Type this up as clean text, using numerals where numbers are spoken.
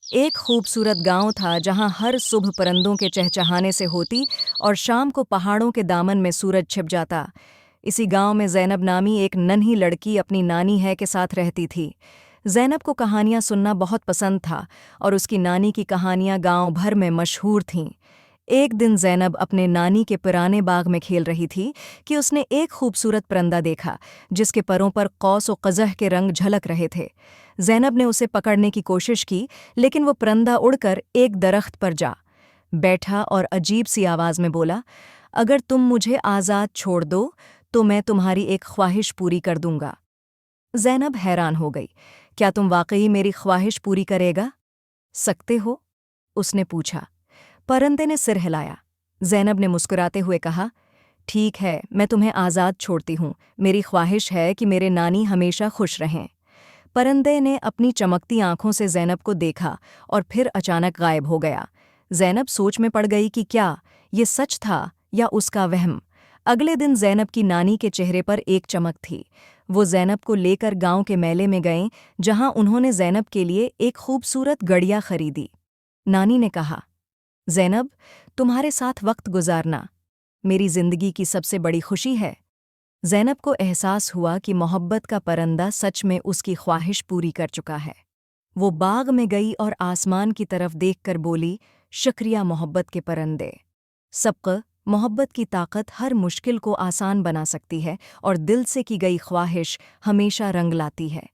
एक खूबसूरत गांव था जहां हर सुबह परिंदों के चहचहाने से होती और शाम को पहाड़ों के दामन में सूरज छिप जाता। इसी गांव में ज़ैनब नामी एक नन्ही लड़की अपनी नानी है के साथ रहती थी। ज़ैनब को कहानियां सुनना बहुत पसंद था और उसकी नानी की कहानियां गांव भर में मशहूर थीं। एक दिन ज़ैनब अपने नानी के पुराने बाग में खेल रही थी कि उसने एक खूबसूरत परिंदा देखा जिसके परों पर कौस और कज़ह के रंग झलक रहे थे। ज़ैनब ने उसे पकड़ने की कोशिश की, लेकिन वो परिंदा उड़कर एक दरख्त पर जा बैठा और अजीब सी आवाज़ में बोला, अगर तुम मुझे आज़ाद छोड़ दो तो मैं तुम्हारी एक ख्वाहिश पूरी कर दूंगा। ज़ैनब हैरान हो गई। क्या तुम वाकई मेरी ख्वाहिश पूरी करेगा सकते हो? उसने पूछा। परिंदे ने सिर हिलाया। ज़ैनब ने मुस्कुराते हुए कहा, ठीक है, मैं तुम्हें आज़ाद छोड़ती हूँ। मेरी ख्वाहिश है कि मेरे नानी हमेशा खुश रहें। परिंदे ने अपनी चमकती आंखों से ज़ैनब को देखा और फिर अचानक गायब हो गया। ज़ैनब सोच में पड़ गई कि क्या ये सच था या उसका वहम। अगले दिन ज़ैनब की नानी के चेहरे पर एक चमक थी। वो ज़ैनब को लेकर गांव के मेले में गए, जहां उन्होंने ज़ैनब के लिए एक खूबसूरत गड़िया खरीदी। नानी ने कहा, ज़ैनब, तुम्हारे साथ वक्त गुजारना मेरी जिंदगी की सबसे बड़ी खुशी है। ज़ैनब को एहसास हुआ कि मोहब्बत का परिंदा सच में उसकी ख्वाहिश पूरी कर चुका है। वो बाग में गई और आसमान की तरफ देखकर बोली, शुक्रिया मोहब्बत के परिंदे। सबक मोहब्बत की ताकत हर मुश्किल को आसान बना सकती है और दिल से की गई ख्वाहिश हमेशा रंग लाती है।